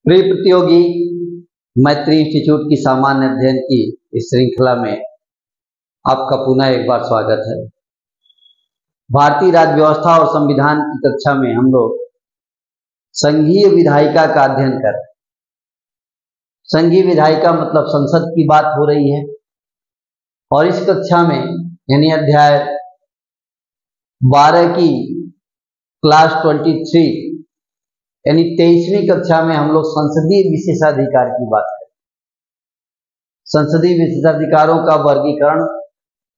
प्रिय प्रतियोगी, मैत्री इंस्टीट्यूट की सामान्य अध्ययन की इस श्रृंखला में आपका पुनः एक बार स्वागत है। भारतीय राज्य व्यवस्था और संविधान की कक्षा में हम लोग संघीय विधायिका का अध्ययन कर रहे हैं। संघीय विधायिका मतलब संसद की बात हो रही है और इस कक्षा में यानी अध्याय 12 की क्लास 23 यानी 23वीं कक्षा में हम लोग संसदीय विशेषाधिकार की बात करें। संसदीय विशेषाधिकारों का वर्गीकरण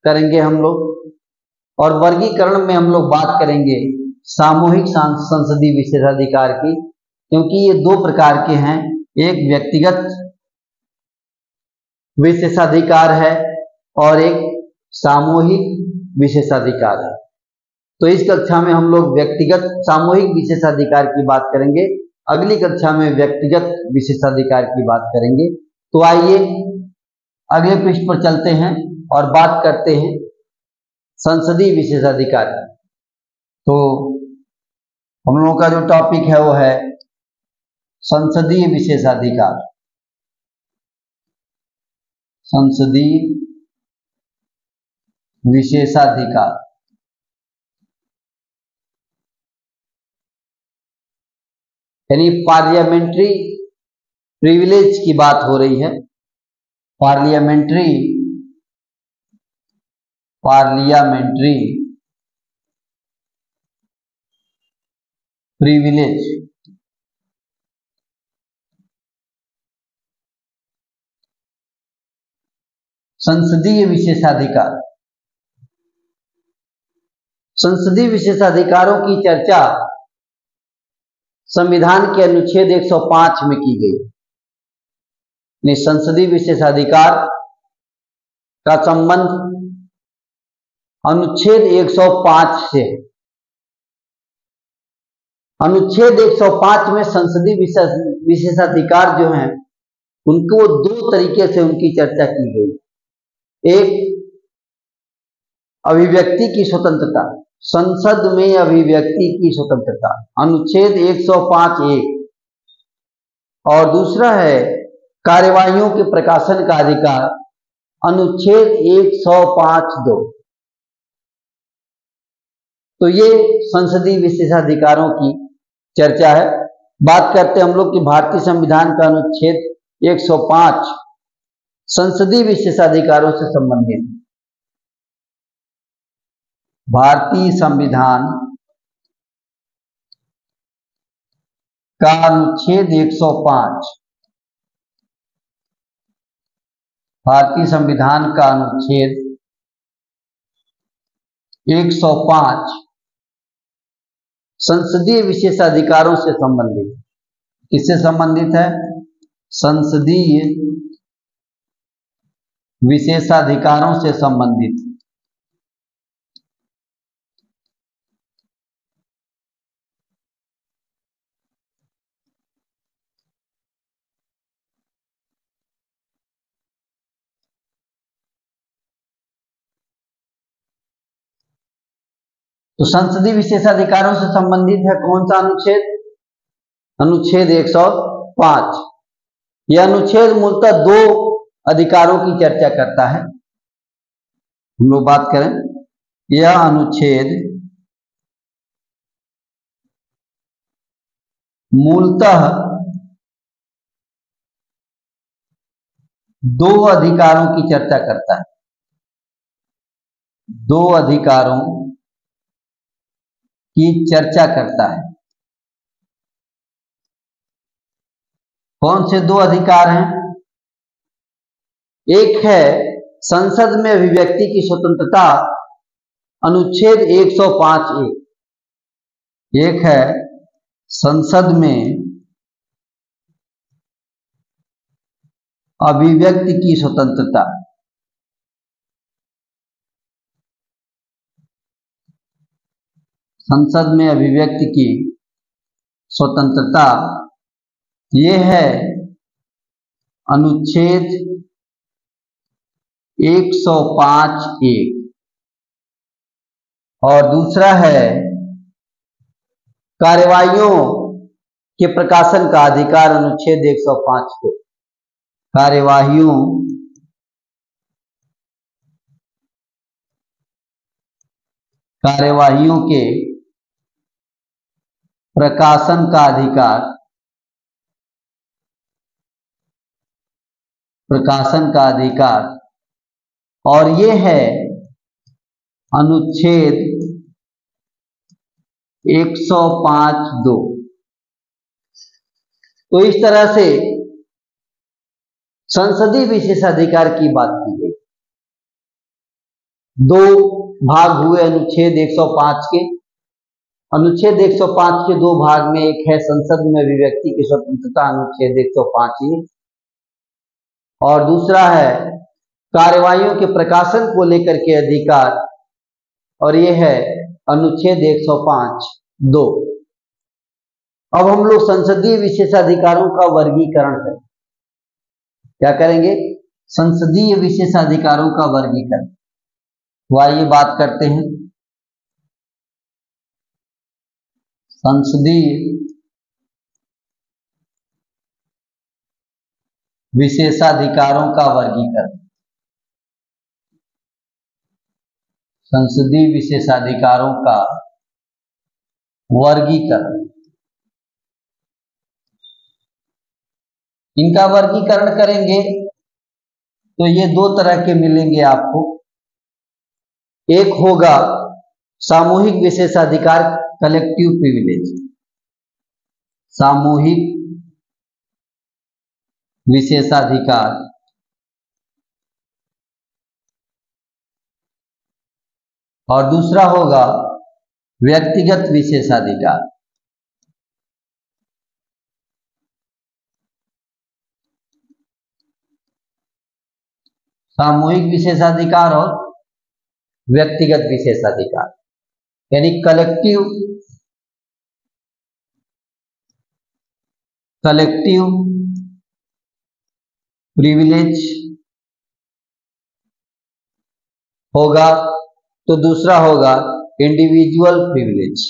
करेंगे हम लोग और वर्गीकरण में हम लोग बात करेंगे सामूहिक संसदीय विशेषाधिकार की, क्योंकि ये दो प्रकार के हैं। एक व्यक्तिगत विशेषाधिकार है और एक सामूहिक विशेषाधिकार है। तो इस कक्षा में हम लोग व्यक्तिगत सामूहिक विशेषाधिकार की बात करेंगे, अगली कक्षा में व्यक्तिगत विशेषाधिकार की बात करेंगे। तो आइए अगले पृष्ठ पर चलते हैं और बात करते हैं संसदीय विशेषाधिकार। तो हम लोगों का जो टॉपिक है वो है संसदीय विशेषाधिकार। संसदीय विशेषाधिकार यानी पार्लियामेंट्री प्रिविलेज की बात हो रही है। Parliamentary privilege. संसदीय विशेषाधिकार। संसदीय विशेषाधिकारों की चर्चा संविधान के अनुच्छेद 105 में की गई। संसदीय विशेषाधिकार का संबंध अनुच्छेद 105 से। अनुच्छेद 105 में संसदीय विशेषाधिकार जो हैं उनको दो तरीके से उनकी चर्चा की गई। एक, अभिव्यक्ति की स्वतंत्रता, संसद में अभिव्यक्ति की स्वतंत्रता, अनुच्छेद 105(1), और दूसरा है कार्यवाहियों के प्रकाशन का अधिकार, अनुच्छेद 105(2). तो ये संसदीय विशेषाधिकारों की चर्चा है। बात करते हैं हम लोग कि भारतीय संविधान का अनुच्छेद 105 संसदीय विशेषाधिकारों से संबंधित। भारतीय संविधान का अनुच्छेद 105, भारतीय संविधान का अनुच्छेद 105 संसदीय विशेषाधिकारों से संबंधित। किससे संबंधित है? संसदीय विशेषाधिकारों से संबंधित। तो संसदीय विशेषाधिकारों से संबंधित है कौन सा अनुच्छेद? अनुच्छेद 105। यह अनुच्छेद मूलतः दो अधिकारों की चर्चा करता है। हम लोग बात करें, यह अनुच्छेद मूलतः दो अधिकारों की चर्चा करता है। दो अधिकारों की चर्चा करता है। कौन से दो अधिकार हैं? एक है संसद में अभिव्यक्ति की स्वतंत्रता, अनुच्छेद 105(1). एक है संसद में अभिव्यक्ति की स्वतंत्रता, संसद में अभिव्यक्ति की स्वतंत्रता, ये है अनुच्छेद 105(1). और दूसरा है कार्यवाहियों के प्रकाशन का अधिकार अनुच्छेद 105 को कार्यवाहियों के प्रकाशन का अधिकार और ये है अनुच्छेद 105(2). तो इस तरह से संसदीय विशेषाधिकार की बात की गई। दो भाग हुए अनुच्छेद 105 के। अनुच्छेद 105 के दो भाग में एक है संसद में अभिव्यक्ति की स्वतंत्रता, अनुच्छेद 105 और दूसरा है कार्यवाहियों के प्रकाशन को लेकर के अधिकार, और यह है अनुच्छेद 105(2). अब हम लोग संसदीय विशेषाधिकारों का वर्गीकरण करें। क्या करेंगे? संसदीय विशेषाधिकारों का वर्गीकरण। तो आइए बात करते हैं संसदीय विशेषाधिकारों का वर्गीकरण। संसदीय विशेषाधिकारों का वर्गीकरण। इनका वर्गीकरण करेंगे तो ये दो तरह के मिलेंगे आपको। एक होगा सामूहिक विशेषाधिकार, कलेक्टिव प्रिविलेज। सामूहिक विशेषाधिकार और दूसरा होगा व्यक्तिगत विशेषाधिकार। सामूहिक विशेषाधिकार और व्यक्तिगत विशेषाधिकार, यानी कलेक्टिव प्रिविलेज होगा, तो दूसरा होगा इंडिविजुअल प्रिविलेज।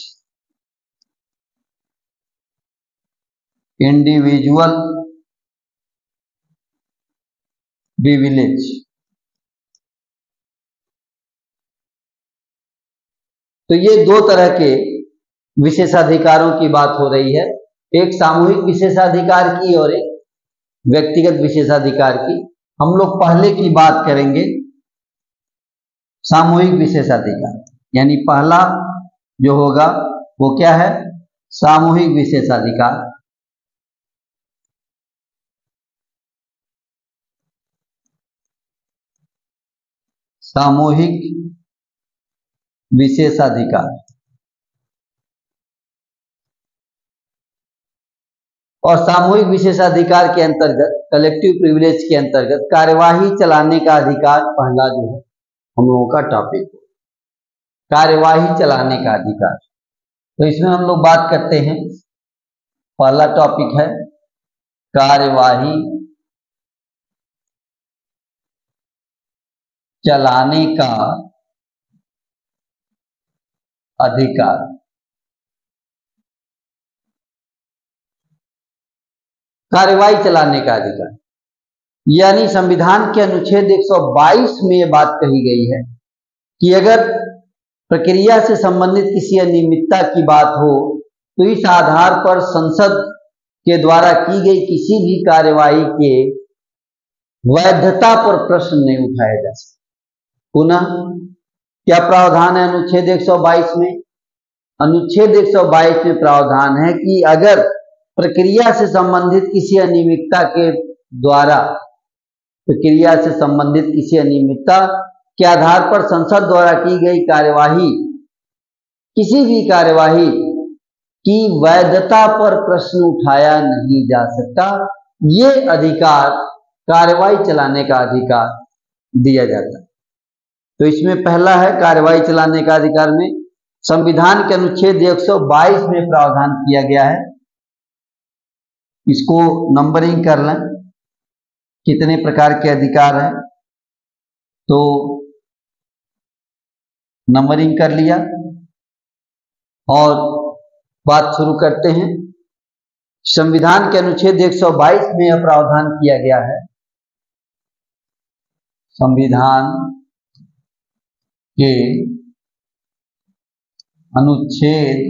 Individual privilege. तो ये दो तरह के विशेषाधिकारों की बात हो रही है, एक सामूहिक विशेषाधिकार की और एक व्यक्तिगत विशेषाधिकार की। हम लोग पहले की बात करेंगे, सामूहिक विशेषाधिकार, यानी पहला जो होगा वो क्या है? सामूहिक विशेषाधिकार। सामूहिक विशेषाधिकार। और सामूहिक विशेषाधिकार के अंतर्गत, कलेक्टिव प्रिविलेज के अंतर्गत कार्यवाही चलाने का अधिकार पहला जो है हम लोगों का टॉपिक, कार्यवाही चलाने का अधिकार। तो इसमें हम लोग बात करते हैं, पहला टॉपिक है कार्यवाही चलाने का अधिकार। कार्यवाही चलाने का अधिकार यानी संविधान के अनुच्छेद 122 में यह बात कही गई है कि अगर प्रक्रिया से संबंधित किसी अनियमितता की बात हो तो इस आधार पर संसद के द्वारा की गई किसी भी कार्यवाही के वैधता पर प्रश्न नहीं उठाया जा सकता। पुनः क्या प्रावधान है अनुच्छेद 122 में? अनुच्छेद 122 में प्रावधान है कि अगर प्रक्रिया से संबंधित किसी अनियमितता के द्वारा, प्रक्रिया से संबंधित किसी अनियमितता के आधार पर संसद द्वारा की गई कार्यवाही, किसी भी कार्यवाही की वैधता पर प्रश्न उठाया नहीं जा सकता। ये अधिकार, कार्यवाही चलाने का अधिकार दिया जाता है। तो इसमें पहला है कार्यवाही चलाने का अधिकार में संविधान के अनुच्छेद 122 में प्रावधान किया गया है। इसको नंबरिंग कर लें, कितने प्रकार के अधिकार हैं, तो नंबरिंग कर लिया और बात शुरू करते हैं। संविधान के अनुच्छेद 122 में यह प्रावधान किया गया है, संविधान के अनुच्छेद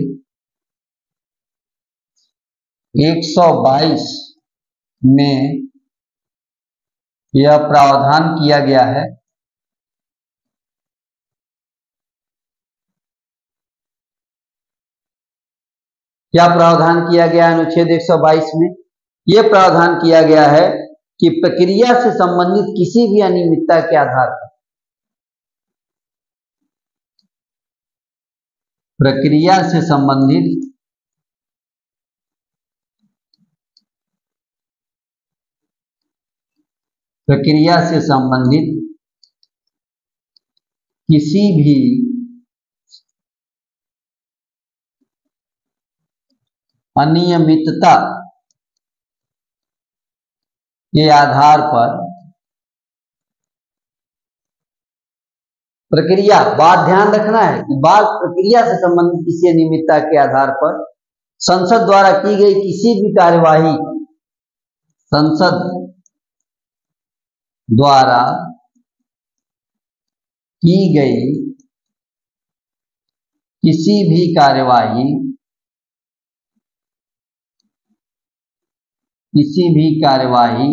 122 में यह प्रावधान किया गया है क्या प्रावधान किया गया अनुच्छेद 122 में? यह प्रावधान किया गया है कि प्रक्रिया से संबंधित किसी भी अनियमितता के आधार पर, प्रक्रिया से संबंधित किसी भी अनियमितता के आधार पर प्रक्रिया, बात ध्यान रखना है कि बात प्रक्रिया से संबंधित किसी अनियमितता के आधार पर संसद द्वारा की गई किसी भी कार्यवाही, संसद द्वारा की गई किसी भी कार्यवाही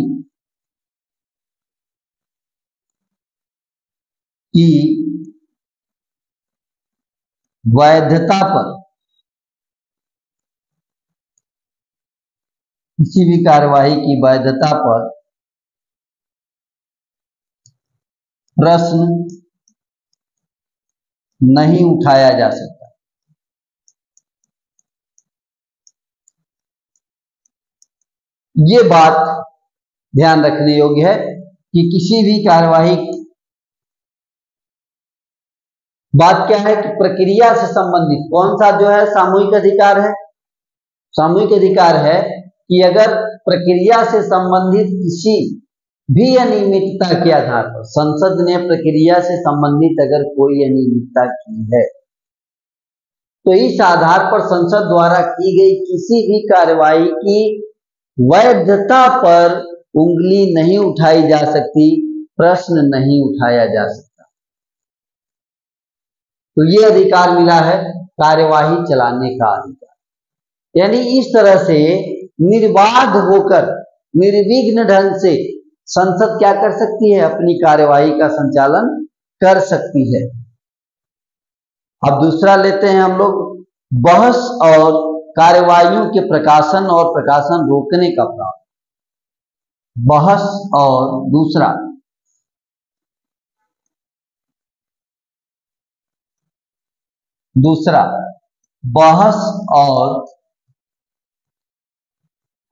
की वैधता पर, किसी भी कार्यवाही की वैधता पर प्रश्न नहीं उठाया जा सकता। ये बात ध्यान रखने योग्य है कि किसी भी कार्यवाही, बात क्या है कि प्रक्रिया से संबंधित कौन सा जो है सामूहिक अधिकार है, सामूहिक अधिकार है कि अगर प्रक्रिया से संबंधित किसी भी अनियमितता के आधार पर संसद ने प्रक्रिया से संबंधित अगर कोई अनियमितता की है तो इस आधार पर संसद द्वारा की गई किसी भी कार्यवाही की वैधता पर उंगली नहीं उठाई जा सकती, प्रश्न नहीं उठाया जा सकता। तो ये अधिकार मिला है कार्यवाही चलाने का अधिकार, यानी इस तरह से निर्बाध होकर निर्विघ्न ढंग से संसद क्या कर सकती है, अपनी कार्यवाही का संचालन कर सकती है। अब दूसरा लेते हैं हम लोग, बहस और कार्यवाहियों के प्रकाशन और प्रकाशन रोकने का प्रावधान। बहस और दूसरा बहस और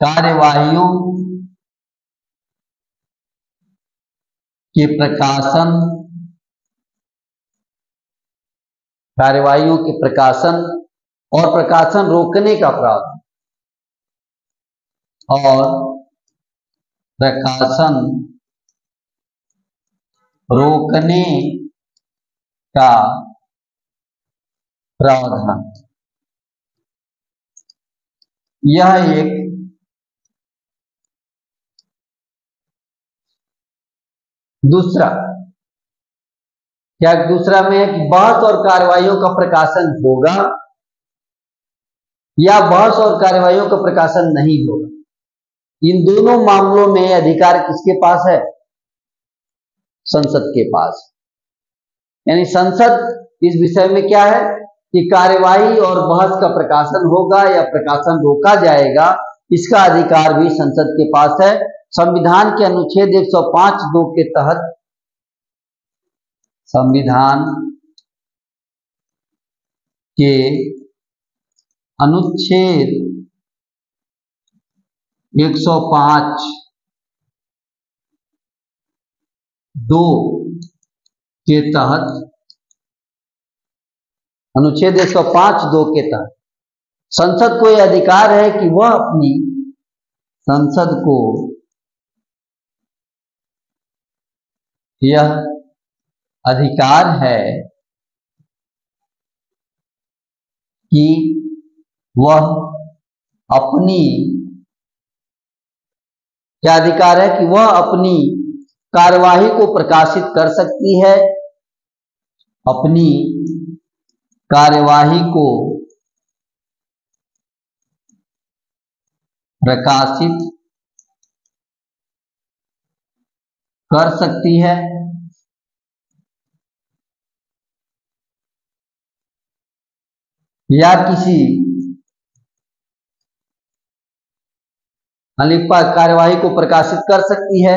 कार्यवाहियों के प्रकाशन, कार्यवाहियों के प्रकाशन और प्रकाशन रोकने का प्रावधान, और प्रकाशन रोकने का प्रावधान। यह एक दूसरा क्या दूसरा में है कि बहस और कार्यवाहियों का प्रकाशन होगा या बहस और कार्यवाहियों का प्रकाशन नहीं होगा। इन दोनों मामलों में अधिकार किसके पास है, संसद के पास। यानी संसद इस विषय में क्या है कि कार्यवाही और बहस का प्रकाशन होगा या प्रकाशन रोका जाएगा, इसका अधिकार भी संसद के पास है। संविधान के अनुच्छेद 105(2) के तहत, संविधान के अनुच्छेद 105(2) के तहत, अनुच्छेद 105(2) के तहत संसद को यह अधिकार है कि वह अपनी, संसद को यह अधिकार है कि वह अपनी क्या अधिकार है कि वह अपनी कार्यवाही को प्रकाशित कर सकती है, अपनी कार्यवाही को प्रकाशित कर सकती है या किसी कार्यवाही को प्रकाशित कर सकती है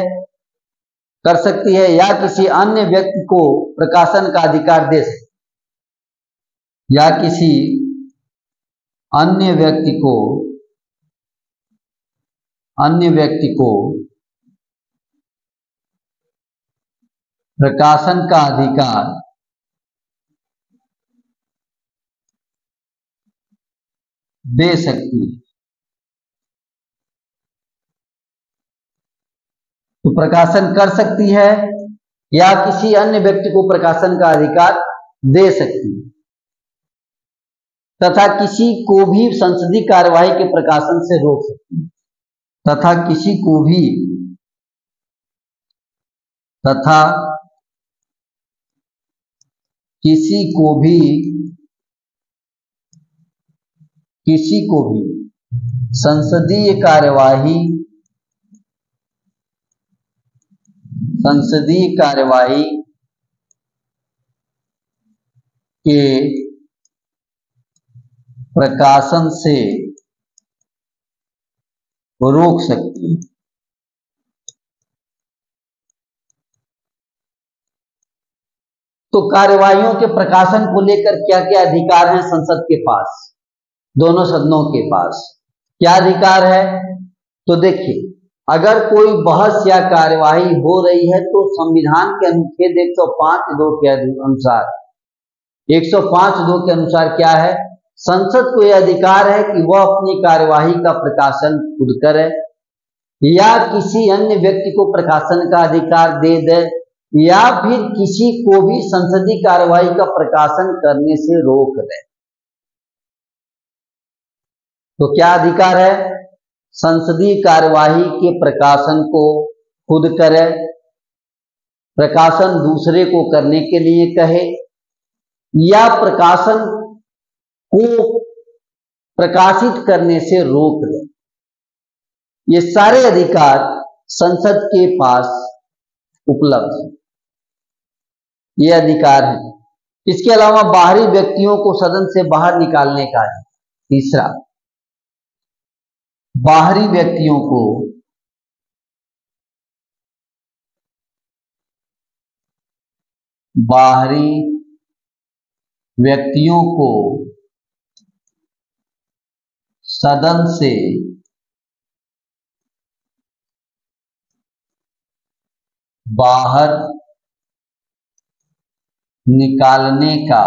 या किसी अन्य व्यक्ति को प्रकाशन का अधिकार दे सकती है, या किसी अन्य व्यक्ति को प्रकाशन का अधिकार दे सकती है। तो प्रकाशन कर सकती है या किसी अन्य व्यक्ति को प्रकाशन का अधिकार दे सकती है तथा किसी को भी संसदीय कार्यवाही के प्रकाशन से रोक सकती है, तथा किसी को भी संसदीय कार्यवाही के प्रकाशन से रोक सकती है। तो कार्यवाहियों के प्रकाशन को लेकर क्या क्या अधिकार हैं संसद के पास, दोनों सदनों के पास क्या अधिकार है? तो देखिए, अगर कोई बहस या कार्यवाही हो रही है तो संविधान के अनुच्छेद 105(2) के अनुसार क्या है, संसद को यह अधिकार है कि वह अपनी कार्यवाही का प्रकाशन खुद करे या किसी अन्य व्यक्ति को प्रकाशन का अधिकार दे दे या फिर किसी को भी संसदीय कार्यवाही का प्रकाशन करने से रोक दे। तो क्या अधिकार है? संसदीय कार्यवाही के प्रकाशन को खुद करे, प्रकाशन दूसरे को करने के लिए कहे या प्रकाशन को प्रकाशित करने से रोक दे। ये सारे अधिकार संसद के पास उपलब्ध है, ये अधिकार है। इसके अलावा बाहरी व्यक्तियों को सदन से बाहर निकालने का अधिकार। तीसरा, बाहरी व्यक्तियों को सदन से बाहर निकालने का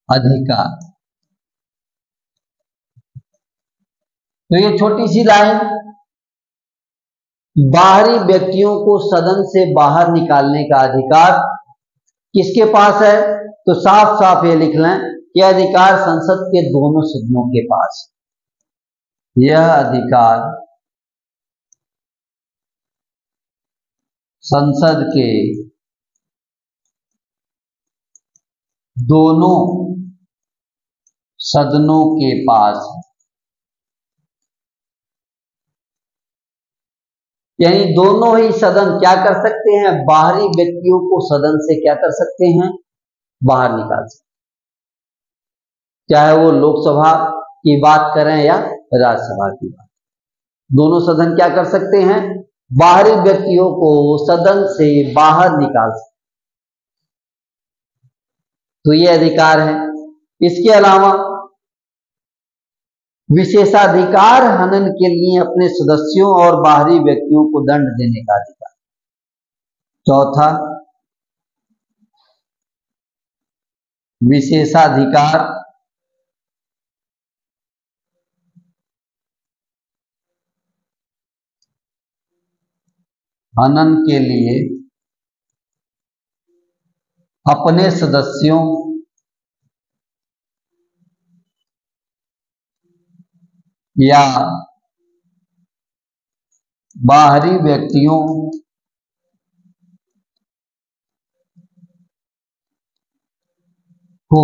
अधिकार। तो ये छोटी सी लाइन, बाहरी व्यक्तियों को सदन से बाहर निकालने का अधिकार किसके पास है? तो साफ साफ ये लिख लें कि अधिकार संसद के दोनों सदनों के पास। यह अधिकार संसद के दोनों सदनों के पास है। यानी दोनों ही सदन क्या कर सकते हैं? बाहरी व्यक्तियों को सदन से क्या कर सकते हैं? बाहर निकाल सकते, चाहे वो लोकसभा की बात करें या राज्यसभा की बात। दोनों सदन क्या कर सकते हैं? बाहरी व्यक्तियों को सदन से बाहर निकाल सकते। तो ये अधिकार है। इसके अलावा विशेषाधिकार हनन के लिए अपने सदस्यों और बाहरी व्यक्तियों को दंड देने का अधिकार। चौथा, विशेषाधिकार हनन के लिए अपने सदस्यों या बाहरी व्यक्तियों को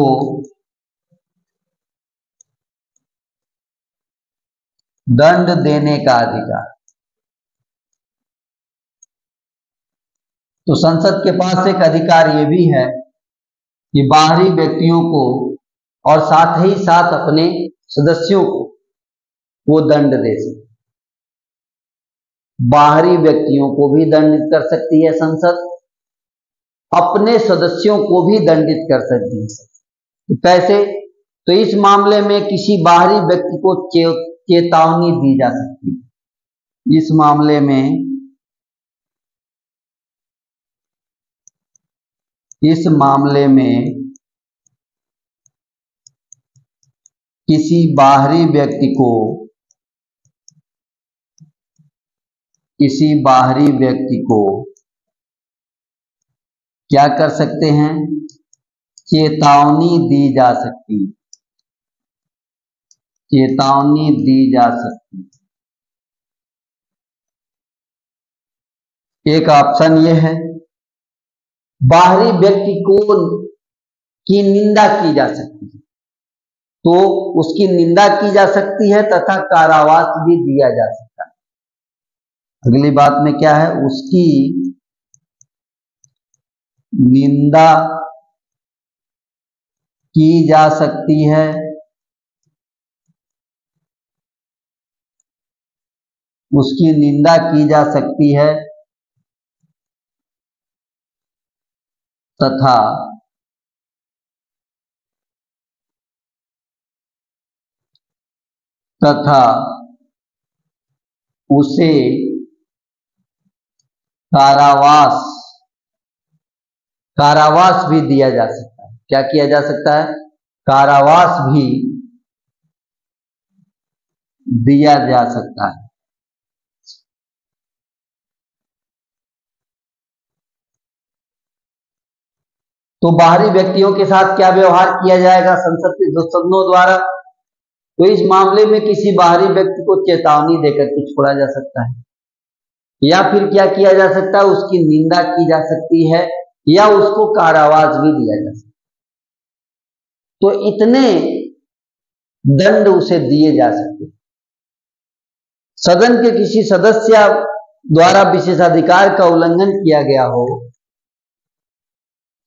दंड देने का अधिकार। तो संसद के पास एक अधिकार ये भी है कि बाहरी व्यक्तियों को और साथ ही साथ अपने सदस्यों को वो दंड दे सकती, बाहरी व्यक्तियों को भी दंडित कर सकती है संसद, अपने सदस्यों को भी दंडित कर सकती है। तो कैसे? तो इस मामले में किसी बाहरी व्यक्ति को चेतावनी दी जा सकती है। इस मामले में किसी बाहरी व्यक्ति को क्या कर सकते हैं? चेतावनी दी जा सकती है। चेतावनी दी जा सकती है। एक ऑप्शन ये है, बाहरी व्यक्ति की निंदा की जा सकती है, तो उसकी निंदा की जा सकती है तथा कारावास भी दिया जा सकता है। अगली बात में क्या है? उसकी निंदा की जा सकती है उसकी निंदा की जा सकती है तथा उसे कारावास भी दिया जा सकता है। क्या किया जा सकता है? कारावास भी दिया जा सकता है। तो बाहरी व्यक्तियों के साथ क्या व्यवहार किया जाएगा संसद के सदनों द्वारा? तो इस मामले में किसी बाहरी व्यक्ति को चेतावनी देकर के छोड़ा जा सकता है, या फिर क्या किया जा सकता है? उसकी निंदा की जा सकती है या उसको कारावास भी दिया जा सकता है। तो इतने दंड उसे दिए जा सकते हैं। सदन के किसी सदस्य द्वारा विशेषाधिकार का उल्लंघन किया गया हो,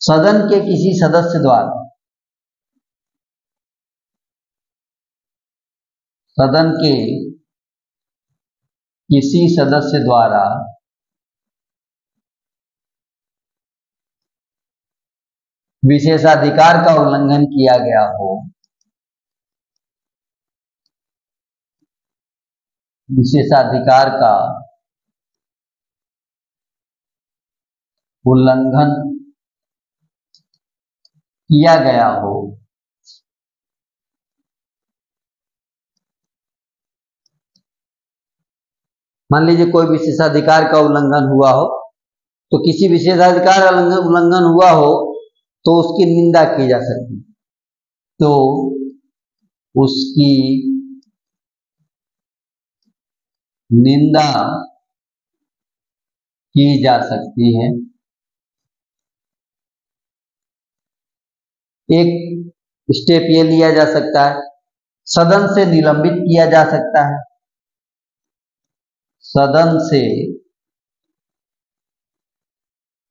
सदन के किसी सदस्य द्वारा विशेषाधिकार का उल्लंघन किया गया हो, विशेषाधिकार का उल्लंघन किया गया हो, मान लीजिए कोई विशेषाधिकार का उल्लंघन हुआ हो, तो किसी विशेषाधिकार उल्लंघन हुआ हो तो उसकी निंदा की जा सकती है। तो उसकी निंदा की जा सकती है। एक स्टेप ये लिया जा सकता है, सदन से निलंबित किया जा सकता है। सदन से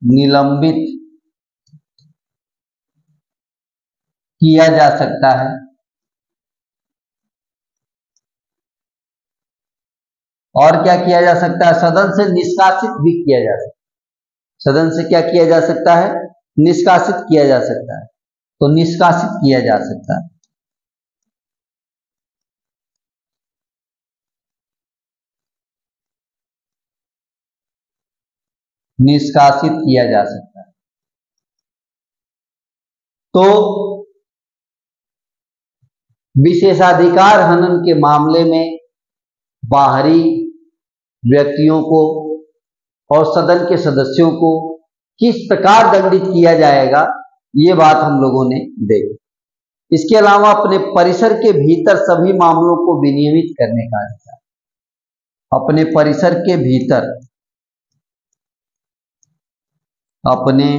निलंबित किया जा सकता है और क्या किया जा सकता है? सदन से निष्कासित भी किया जा सकता है। सदन से क्या किया जा सकता है? निष्कासित किया जा सकता है। तो निष्कासित किया जा सकता है। निष्कासित किया जा सकता है। तो विशेषाधिकार हनन के मामले में बाहरी व्यक्तियों को और सदन के सदस्यों को किस प्रकार दंडित किया जाएगा, ये बात हम लोगों ने देखी। इसके अलावा अपने परिसर के भीतर सभी मामलों को विनियमित करने का अधिकार। अपने परिसर के भीतर, अपने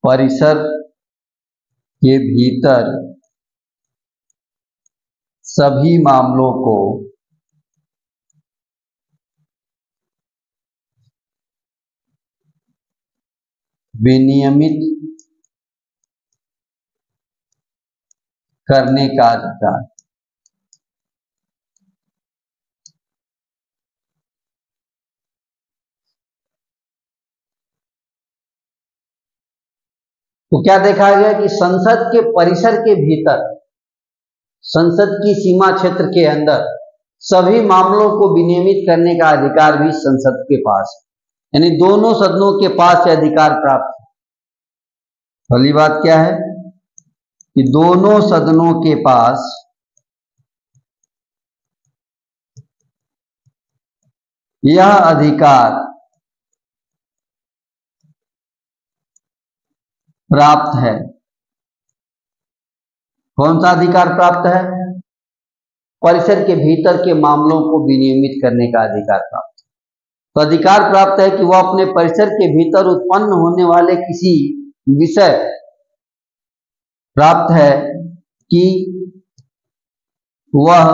परिसर के भीतर सभी मामलों को विनियमित करने का अधिकार। तो क्या देखा गया कि संसद के परिसर के भीतर, संसद की सीमा क्षेत्र के अंदर सभी मामलों को विनियमित करने का अधिकार भी संसद के पास है, यानी दोनों सदनों के पास यह अधिकार प्राप्त है। पहली बात क्या है कि दोनों सदनों के पास यह अधिकार प्राप्त है। कौन सा अधिकार प्राप्त है? परिसर के भीतर के मामलों को विनियमित करने का अधिकार प्राप्त है। तो अधिकार प्राप्त है कि वह अपने परिसर के भीतर उत्पन्न होने वाले किसी विषय, प्राप्त है कि वह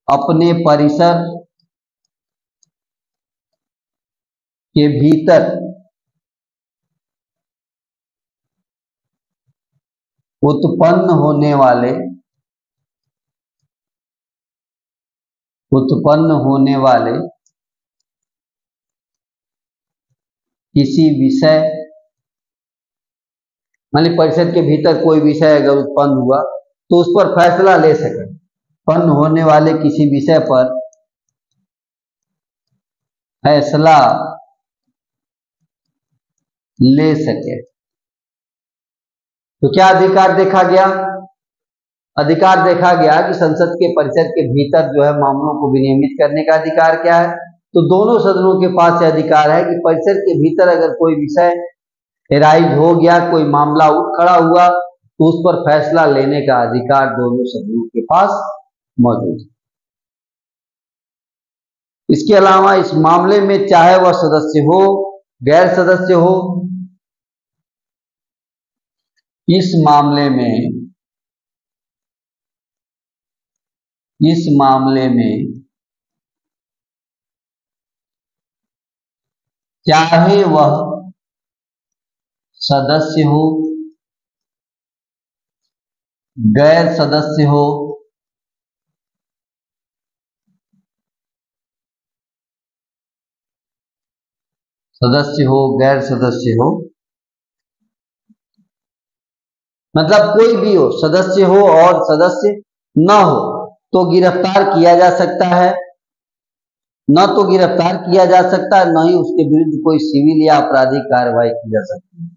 अपने परिसर के भीतर उत्पन्न होने वाले किसी विषय, मान ली परिषद के भीतर कोई विषय अगर उत्पन्न हुआ तो उस पर फैसला ले सके, उत्पन्न होने वाले किसी विषय पर फैसला ले सके। तो क्या अधिकार देखा गया? अधिकार देखा गया कि संसद के परिसर के भीतर जो है मामलों को विनियमित करने का अधिकार क्या है? तो दोनों सदनों के पास यह अधिकार है कि परिसर के भीतर अगर कोई विषय एराइज हो गया, कोई मामला उठ खड़ा हुआ, तो उस पर फैसला लेने का अधिकार दोनों सदनों के पास मौजूद है। इसके अलावा इस मामले में चाहे वह सदस्य हो, गैर सदस्य हो, इस मामले में चाहे वह सदस्य हो, गैर सदस्य हो, गैर सदस्य हो, मतलब कोई भी हो, सदस्य हो और सदस्य न हो, तो गिरफ्तार किया जा सकता है। न तो गिरफ्तार किया जा सकता है, न ही उसके विरुद्ध कोई सिविल या आपराधिक कार्रवाई की जा सकती है।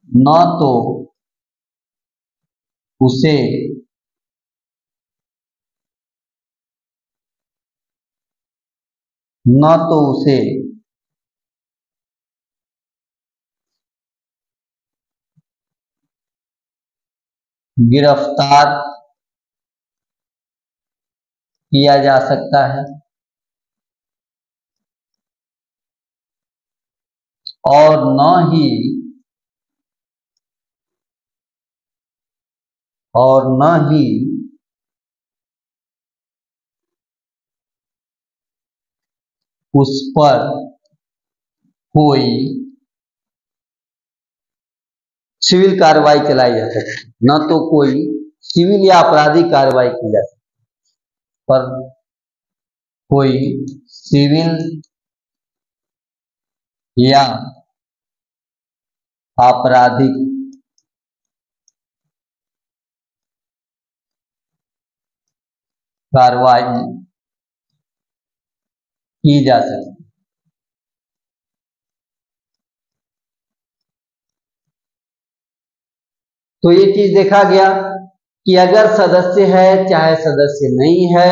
न तो उसे गिरफ्तार किया जा सकता है और न ही उस पर कोई सिविल कार्रवाई चलाई जा सकती, न तो कोई सिविल या आपराधिक कार्रवाई की जा सकती, पर कोई सिविल या आपराधिक कार्रवाई की जा सकती। तो ये चीज देखा गया कि अगर सदस्य है चाहे सदस्य नहीं है,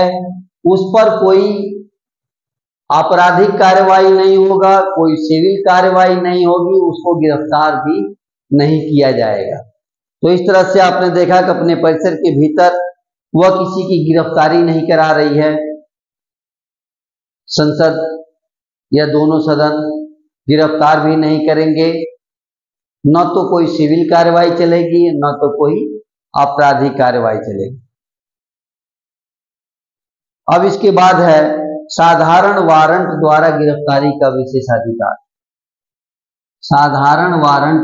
उस पर कोई आपराधिक कार्रवाई नहीं होगा, कोई सिविल कार्रवाई नहीं होगी, उसको गिरफ्तार भी नहीं किया जाएगा। तो इस तरह से आपने देखा कि अपने परिसर के भीतर वह किसी की गिरफ्तारी नहीं करा रही है, संसद या दोनों सदन गिरफ्तार भी नहीं करेंगे, न तो कोई सिविल कार्रवाई चलेगी न तो कोई आपराधिक कार्रवाई चलेगी। अब इसके बाद है साधारण वारंट द्वारा गिरफ्तारी का विशेषाधिकार। साधारण वारंट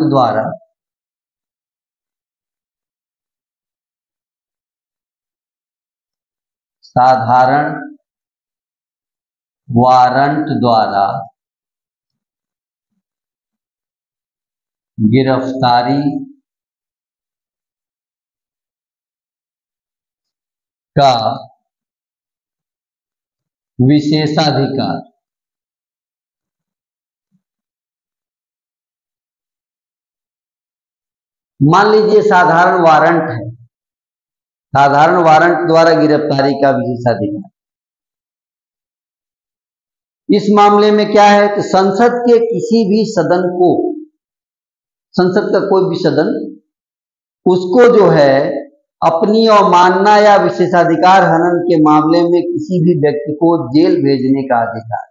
द्वारा गिरफ्तारी का विशेषाधिकार। मान लीजिए साधारण वारंट है, साधारण वारंट द्वारा गिरफ्तारी का विशेषाधिकार। इस मामले में क्या है कि संसद के किसी भी सदन को, संसद का कोई भी सदन, उसको जो है अपनी अवमानना या विशेषाधिकार हनन के मामले में किसी भी व्यक्ति को जेल भेजने का अधिकार।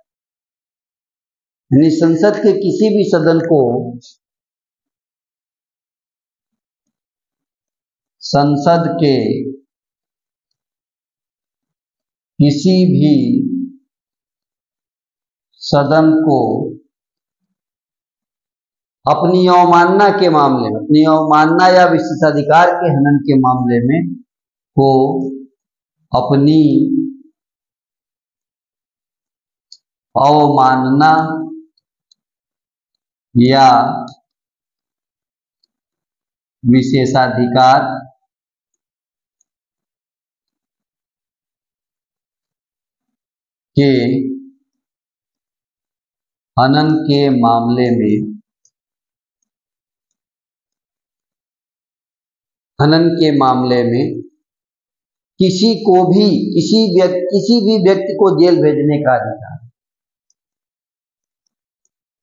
यानी संसद के किसी भी सदन को, संसद के किसी भी सदन को अपनी अवमानना के मामले में, अपनी अवमानना या विशेषाधिकार के हनन के मामले में को अपनी अवमानना या विशेषाधिकार के हनन के मामले में, हनन के मामले में किसी को भी, किसी भी व्यक्ति को जेल भेजने का अधिकार।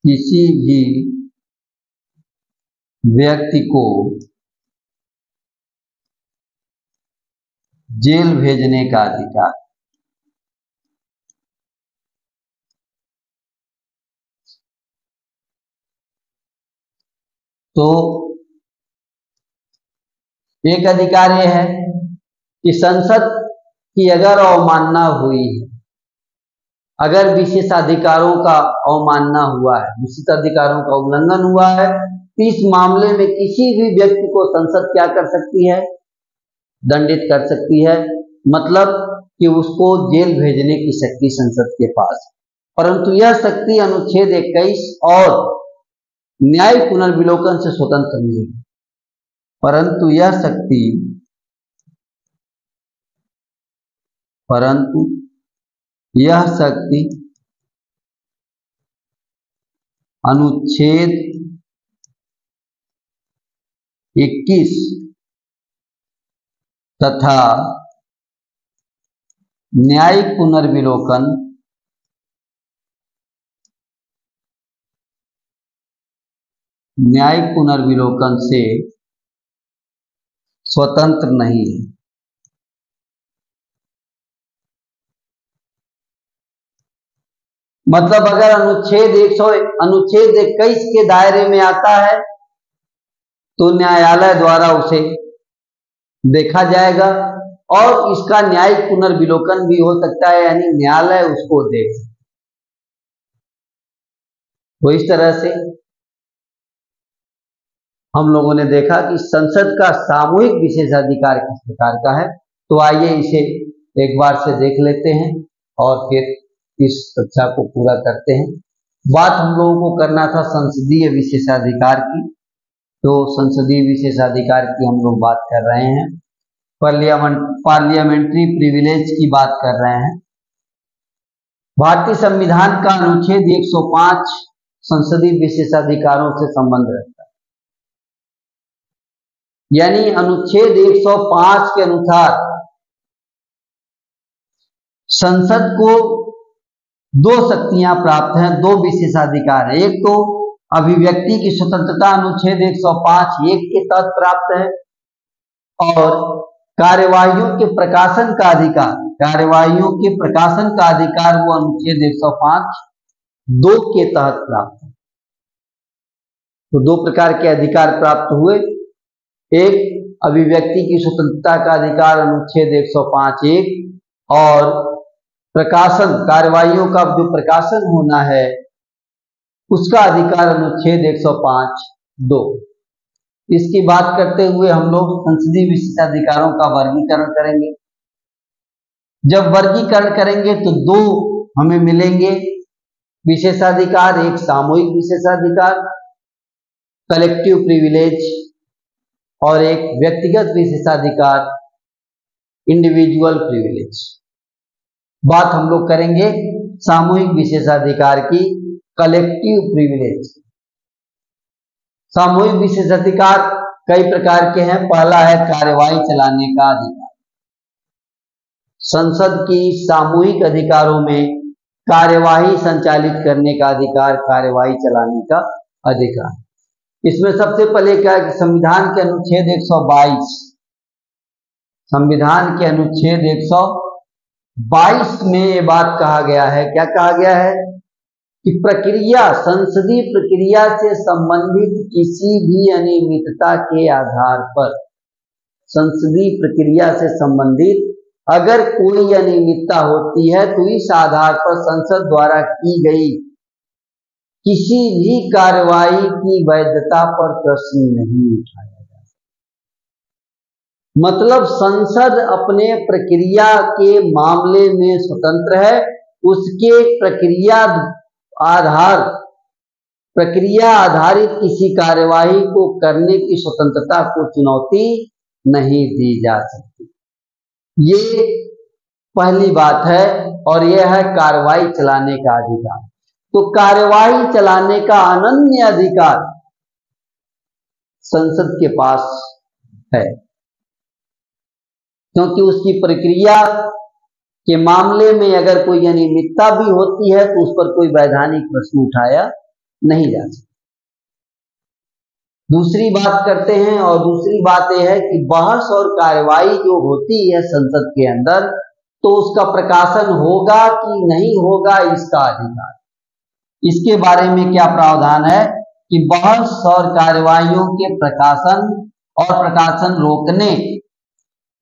किसी भी व्यक्ति को जेल भेजने का अधिकार। तो एक अधिकार यह है कि संसद की अगर अवमानना हुई है, अगर विशेषाधिकारों का अवमानना हुआ है, विशेषाधिकारों का उल्लंघन हुआ है, तो इस मामले में किसी भी व्यक्ति को संसद क्या कर सकती है? दंडित कर सकती है। मतलब कि उसको जेल भेजने की शक्ति संसद के पास। परंतु यह शक्ति अनुच्छेद 21 और न्यायिक पुनर्विलोकन से स्वतंत्र नहीं है। परंतु यह शक्ति अनुच्छेद 21 तथा न्यायिक पुनर्विलोकन से स्वतंत्र नहीं है। मतलब अगर अनुच्छेद 21 के दायरे में आता है तो न्यायालय द्वारा उसे देखा जाएगा और इसका न्यायिक पुनर्विलोकन भी हो सकता है, यानी न्यायालय उसको देख सकता है। तो इस तरह से हम लोगों ने देखा कि संसद का सामूहिक विशेषाधिकार किस प्रकार का है। तो आइए इसे एक बार से देख लेते हैं और फिर इस कक्षा को पूरा करते हैं। बात हम लोगों को करना था संसदीय विशेषाधिकार की। तो संसदीय विशेषाधिकार की हम लोग बात कर रहे हैं, पार्लियामेंट्री प्रिविलेज की बात कर रहे हैं। भारतीय संविधान का अनुच्छेद 105 संसदीय विशेषाधिकारों से संबंध रखता है। यानी अनुच्छेद 105 के अनुसार संसद को दो शक्तियां प्राप्त हैं, दो विशेषाधिकार है। एक तो अभिव्यक्ति की स्वतंत्रता अनुच्छेद 105(1) के तहत प्राप्त है और कार्यवाहियों के प्रकाशन का अधिकार, कार्यवाहियों के प्रकाशन का अधिकार वो अनुच्छेद 105(2) के तहत प्राप्त है। तो दो प्रकार के अधिकार प्राप्त हुए, एक अभिव्यक्ति की स्वतंत्रता का अधिकार अनुच्छेद 105(1) और प्रकाशन, कार्यवाहियों का जो प्रकाशन होना है उसका अधिकार अनुच्छेद 105(2). इसकी बात करते हुए हम लोग संसदीय विशेषाधिकारों का वर्गीकरण करेंगे। जब वर्गीकरण करेंगे तो दो हमें मिलेंगे विशेषाधिकार, एक सामूहिक विशेषाधिकार कलेक्टिव प्रिविलेज और एक व्यक्तिगत विशेषाधिकार इंडिविजुअल प्रिविलेज। बात हम लोग करेंगे सामूहिक विशेषाधिकार की, कलेक्टिव प्रिविलेज। सामूहिक विशेषाधिकार कई प्रकार के हैं। पहला है कार्यवाही चलाने का अधिकार। संसद की सामूहिक अधिकारों में कार्यवाही संचालित करने का अधिकार, कार्यवाही चलाने का अधिकार। इसमें सबसे पहले क्या है कि संविधान के अनुच्छेद 122, संविधान के अनुच्छेद 122 में ये बात कहा गया है, क्या कहा गया है कि प्रक्रिया, संसदीय प्रक्रिया से संबंधित किसी भी अनियमितता के आधार पर, संसदीय प्रक्रिया से संबंधित अगर कोई अनियमितता होती है तो इस आधार पर संसद द्वारा की गई किसी भी कार्रवाई की वैधता पर प्रश्न नहीं उठाया जा सकता। मतलब संसद अपने प्रक्रिया के मामले में स्वतंत्र है, उसके प्रक्रिया आधारित किसी कार्यवाही को करने की स्वतंत्रता को चुनौती नहीं दी जा सकती। ये पहली बात है। और यह है कार्यवाही चलाने का अधिकार। तो कार्यवाही चलाने का अनन्य अधिकार संसद के पास है, क्योंकि उसकी प्रक्रिया के मामले में अगर कोई अनियमितता भी होती है तो उस पर कोई वैधानिक प्रश्न उठाया नहीं जा सकता। दूसरी बात करते हैं, और दूसरी बात यह है कि बहस और कार्यवाही जो होती है संसद के अंदर, तो उसका प्रकाशन होगा कि नहीं होगा, इसका अधिकार। इसके बारे में क्या प्रावधान है कि बहस और कार्यवाहियों के प्रकाशन और प्रकाशन रोकने,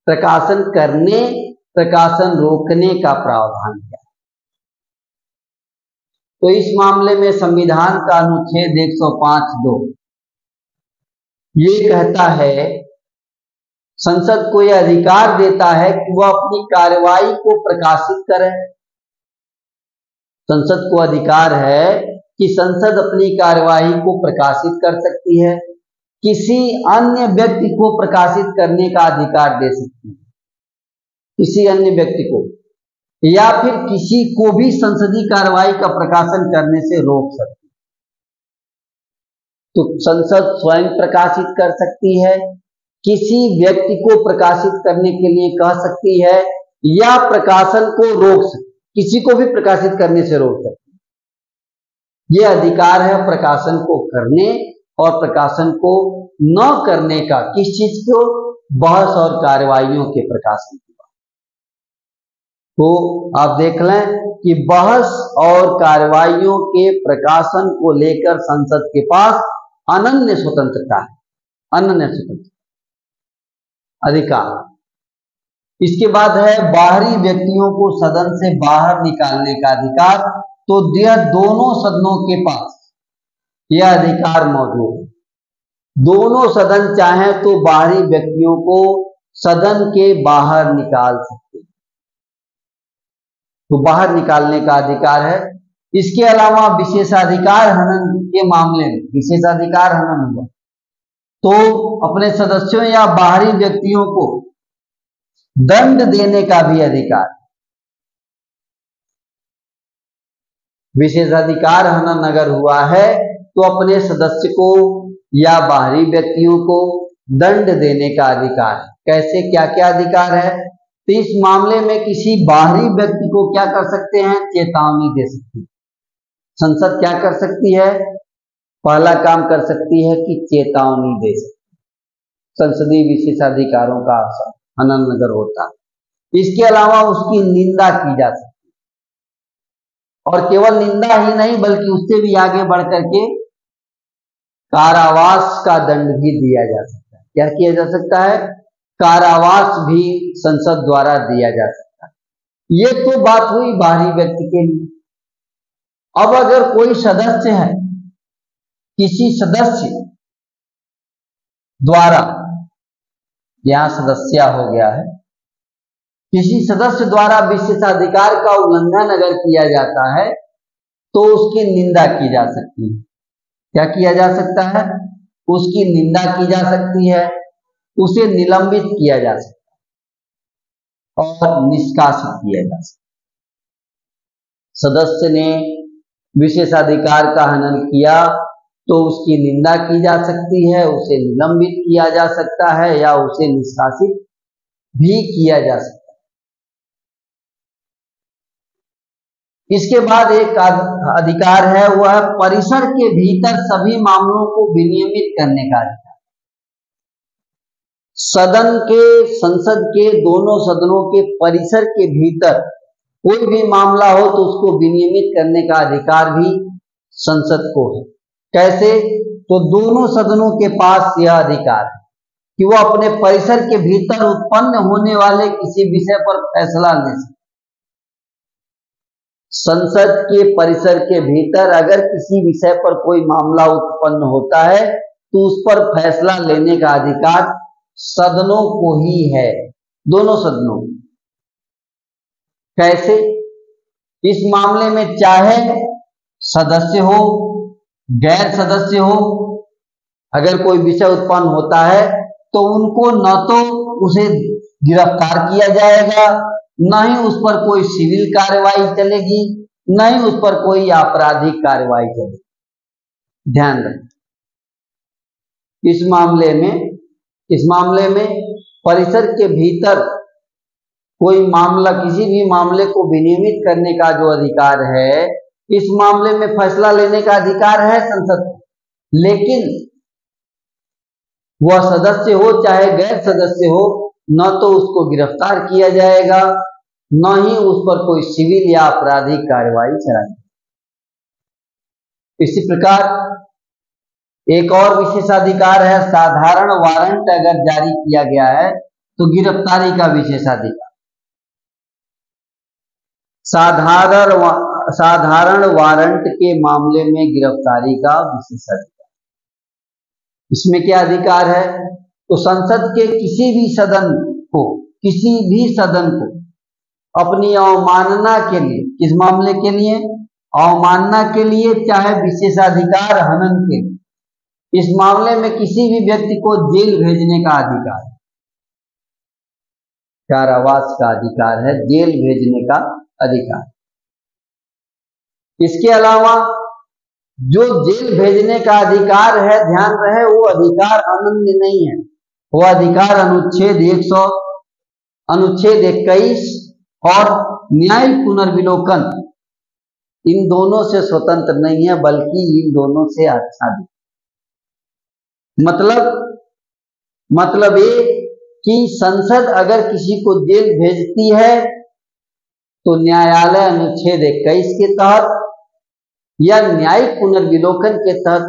प्रकाशन करने, प्रकाशन रोकने का प्रावधान है। तो इस मामले में संविधान का अनुच्छेद 105(2) ये कहता है, संसद को यह अधिकार देता है कि वह अपनी कार्यवाही को प्रकाशित करे। संसद को अधिकार है कि संसद अपनी कार्यवाही को प्रकाशित कर सकती है, किसी अन्य व्यक्ति को प्रकाशित करने का अधिकार दे सकती है, किसी अन्य व्यक्ति को, या फिर किसी को भी संसदीय कार्यवाही का प्रकाशन करने से रोक सकती है। तो संसद स्वयं प्रकाशित कर सकती है, किसी व्यक्ति को प्रकाशित करने के लिए कह सकती है, या प्रकाशन को रोक सकती, किसी को भी प्रकाशित करने से रोक सकती है। यह अधिकार है प्रकाशन को करने और प्रकाशन को न करने का। किस चीज को? बहस और कार्यवाहियों के प्रकाशन की बात। तो आप देख लें कि बहस और कार्यवाहियों के प्रकाशन को लेकर संसद के पास अनन्य स्वतंत्रता है, अनन्य स्वतंत्रता अधिकार। इसके बाद है बाहरी व्यक्तियों को सदन से बाहर निकालने का अधिकार। तो यह दोनों सदनों के पास यह अधिकार मौजूद है। दोनों सदन चाहें तो बाहरी व्यक्तियों को सदन के बाहर निकाल सकते हैं, तो बाहर निकालने का अधिकार है। इसके अलावा विशेषाधिकार हनन के मामले में, विशेषाधिकार हनन हुआ तो अपने सदस्यों या बाहरी व्यक्तियों को दंड देने का भी अधिकार। विशेषाधिकार हनन अगर हुआ है तो अपने सदस्य को या बाहरी व्यक्तियों को दंड देने का अधिकार है। कैसे, क्या क्या अधिकार है? तो इस मामले में किसी बाहरी व्यक्ति को क्या कर सकते हैं? चेतावनी दे सकते हैं। संसद क्या कर सकती है? पहला काम कर सकती है कि चेतावनी दे सकती है। संसदीय विशेषाधिकारों का हनन अगर होता है। इसके अलावा उसकी निंदा की जा सकती है, और केवल निंदा ही नहीं बल्कि उससे भी आगे बढ़ करके कारावास का दंड भी दिया जा सकता है। क्या किया जा सकता है? कारावास भी संसद द्वारा दिया जा सकता है। ये तो बात हुई बाहरी व्यक्ति के लिए। अब अगर कोई सदस्य है, किसी सदस्य द्वारा, यहां सदस्य हो गया है, किसी सदस्य द्वारा विशेषाधिकार का उल्लंघन अगर किया जाता है तो उसकी निंदा की जा सकती है। क्या किया जा सकता है? उसकी निंदा की जा सकती है, उसे निलंबित किया जा सकता है और निष्कासित किया जा सकता है। सदस्य ने विशेषाधिकार का हनन किया तो उसकी निंदा की जा सकती है, उसे निलंबित किया जा सकता है या उसे निष्कासित भी किया जा सकता है। इसके बाद एक अधिकार है, वह परिसर के भीतर सभी मामलों को विनियमित करने का अधिकार। सदन के, संसद के दोनों सदनों के परिसर के भीतर कोई भी मामला हो तो उसको विनियमित करने का अधिकार भी संसद को है। कैसे? तो दोनों सदनों के पास यह अधिकार है कि वो अपने परिसर के भीतर उत्पन्न होने वाले किसी विषय पर फैसला ले सके। संसद के परिसर के भीतर अगर किसी विषय पर कोई मामला उत्पन्न होता है तो उस पर फैसला लेने का अधिकार सदनों को ही है, दोनों सदनों। कैसे? इस मामले में चाहे सदस्य हो, गैर सदस्य हो, अगर कोई विषय उत्पन्न होता है तो उनको न तो उसे गिरफ्तार किया जाएगा, न ही उस पर कोई सिविल कार्रवाई चलेगी, न ही उस पर कोई आपराधिक कार्रवाई चलेगी। ध्यान रखें, इस मामले में परिसर के भीतर कोई मामला, किसी भी मामले को विनियमित करने का जो अधिकार है, इस मामले में फैसला लेने का अधिकार है संसद को। लेकिन वह सदस्य हो चाहे गैर सदस्य हो, न तो उसको गिरफ्तार किया जाएगा, न ही उस पर कोई सिविल या आपराधिक कार्रवाई चलाएगी। इसी प्रकार एक और विशेषाधिकार है, साधारण वारंट अगर जारी किया गया है तो गिरफ्तारी का विशेषाधिकार। साधारण वारंट के मामले में गिरफ्तारी का विशेषाधिकार। इसमें क्या अधिकार है? तो संसद के किसी भी सदन को अपनी अवमानना के लिए, किस मामले के लिए? अवमानना के लिए, चाहे विशेषाधिकार हनन के लिए, इस मामले में किसी भी व्यक्ति को जेल भेजने का अधिकार है, कारावास का अधिकार है, जेल भेजने का अधिकार। इसके अलावा जो जेल भेजने का अधिकार है, ध्यान रहे, वो अधिकार अनन्य नहीं है। वो अधिकार अनुच्छेद 21 और न्यायिक पुनर्विलोकन, इन दोनों से स्वतंत्र नहीं है, बल्कि इन दोनों से आच्छादित। मतलब ये कि संसद अगर किसी को जेल भेजती है तो न्यायालय अनुच्छेद 21 के तहत या न्यायिक पुनर्विलोकन के तहत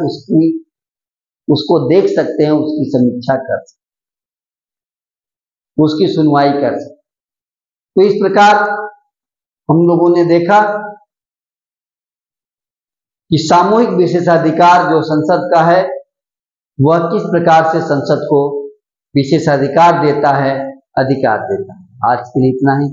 उसको देख सकते हैं, उसकी समीक्षा कर सकते, उसकी सुनवाई कर सकते। तो इस प्रकार हम लोगों ने देखा कि सामूहिक विशेषाधिकार जो संसद का है, वह किस प्रकार से संसद को विशेषाधिकार देता है, अधिकार देता है। आज के लिए इतना ही।